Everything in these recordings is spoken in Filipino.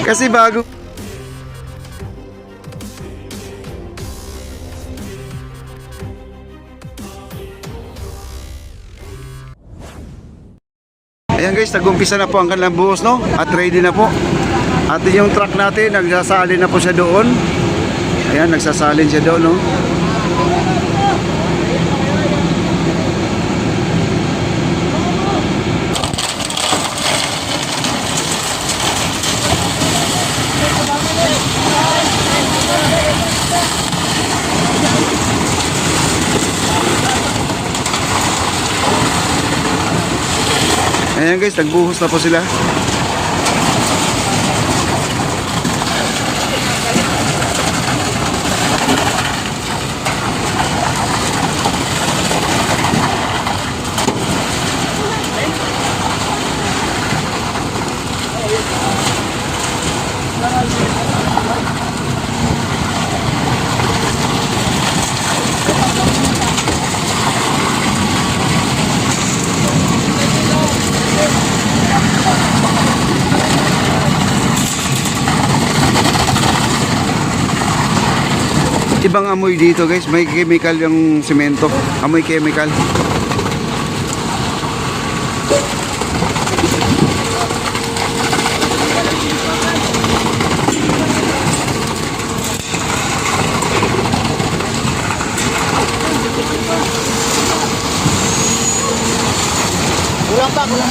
Kasi bago. Ayan guys, nag-umpisa na po ang kanilang buhos, no? At ready na po. At yung truck natin, nagsasalin na po siya doon. Ayan, nagsasalin siya doon, no? Ayan guys, nagbuhos na po sila. Ibang amoy dito guys, may chemical yung semento, amoy chemical. Kulang pa ng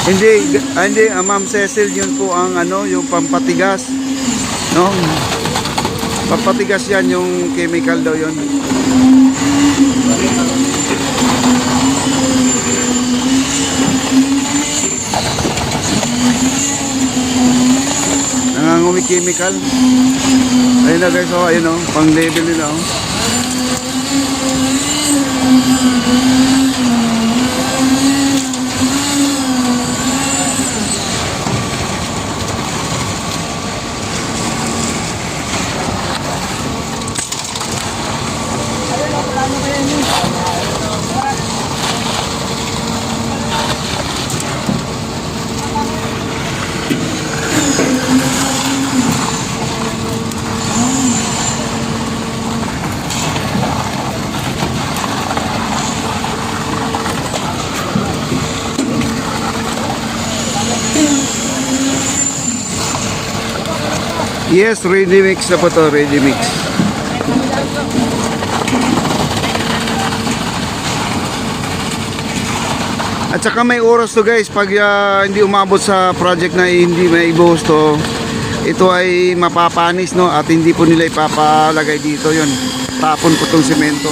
Hindi, Ma'am Cecil, yun po ang ano, yung pampatigas, no? Pampatigas yan, yung chemical daw yun. Nangangumi chemical. Ayun na guys, oh, ayun oh, pang level nila oh. Yes, ready mix na po to, ready mix. At saka may oras to guys, pag hindi umabot sa project na hindi may ibuhos to, ito ay mapapanis, no? At hindi po nila ipapalagay dito yon. Tapon po tong semento.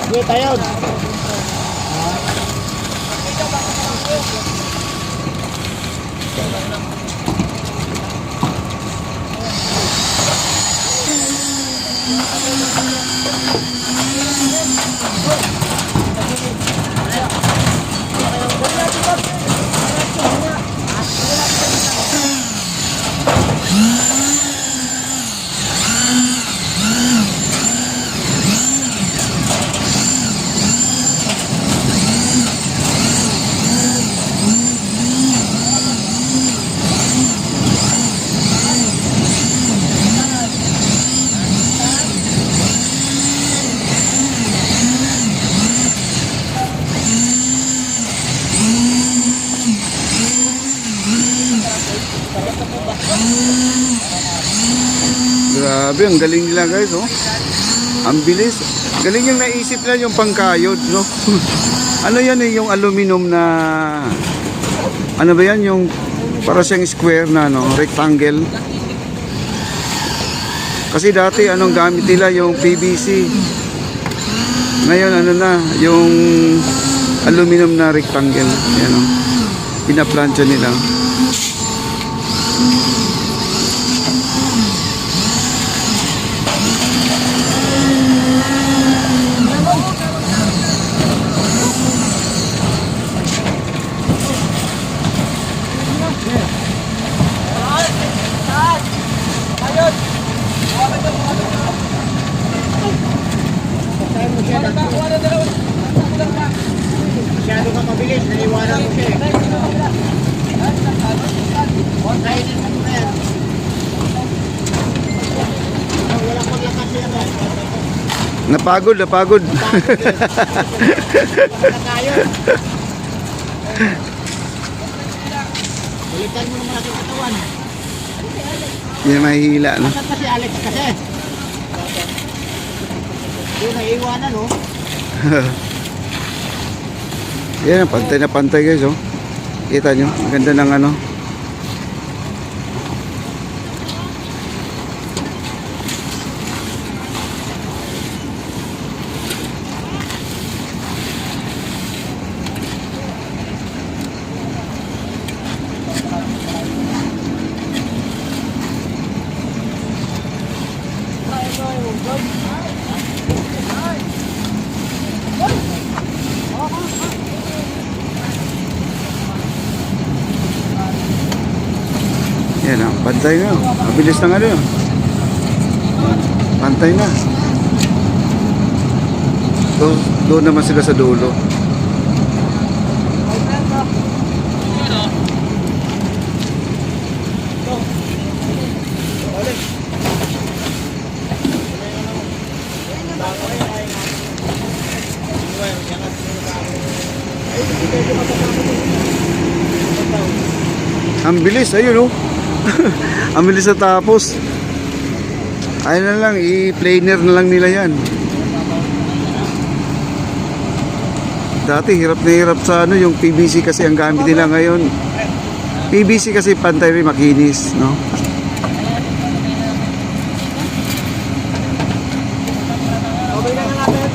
Sige tayo. Grabe, ang galing nila guys, oh. Ang bilis. Galing yung naisip nila yung pangkayod, no? Ano yan eh, yung aluminum na... Ano ba yan? Yung para siyang square na, no? Rectangle. Kasi dati, anong gamit nila? Yung PVC. Ngayon, ano na? Yung aluminum na rectangle. Yan, oh. Pinaplansya nila. Masyado ka mabilis, naiwanan mo siya eh. Kainin mo na yan. Walang maglakad siya ba? Napagod, napagod. Wala tayo. Balikan mo naman natin katawan. Yan mahihila, no? Nasaan pa si Alex kasi? Doon naiwanan oh. Yan, pantay na pantay guys, oh. Kita nyo, ang ganda ng ano. Yan, oh. Pantay na, oh. Mabilis na nga rin, oh. Pantay na. Doon naman sila sa dulo. Ang bilis, ayun, oh. Ang bilis na tapos. Ayun na lang, i-planer na lang nila yan. Dati hirap na hirap sa ano, yung PVC kasi ang gamit nila ngayon. PVC kasi pantay rin, makinis, no? Okay na natin.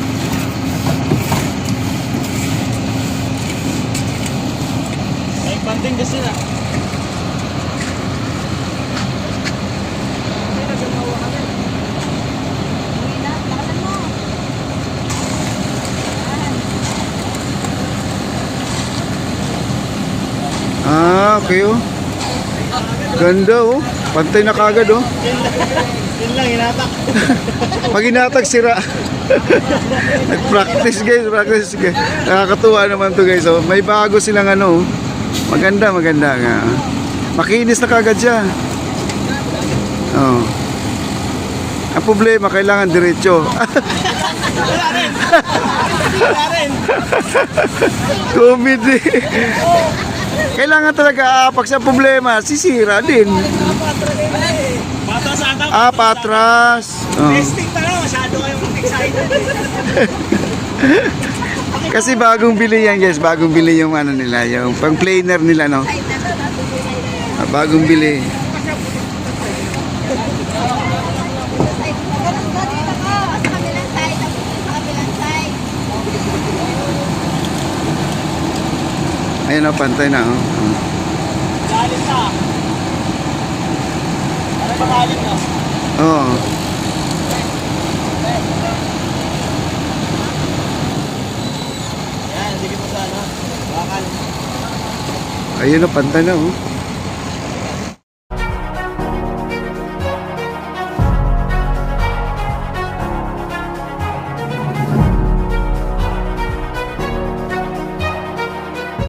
May banding kasi na. Ah, okay, oh. Ganda, oh. Pantay na kagad, oh. Yun lang, hinatak. Pag inatag, sira. Nag-practice guys, practice guys. Nakakatuwa naman to guys, oh. May bago silang ano, oh. Maganda, maganda nga. Makinis na kagad siya. Oh. Ang problema, kailangan diretso. Wala rin. Wala rin. Comedy. Kailangan talaga aapak sa problema, sisira din. Bata sa atap. Ah, patras. Oh. Testing pa lang, masyado kayong excited. Kasi bagong bili yan guys, bagong bili yung ano nila, yung pang planer nila, no? Ah, bagong bili. Ayun, oh, pantay na, oh. Galit na. Ano ba galit na? Oh. Yan, sige po sana. Bakal. Ayun, oh, pantay na, oh.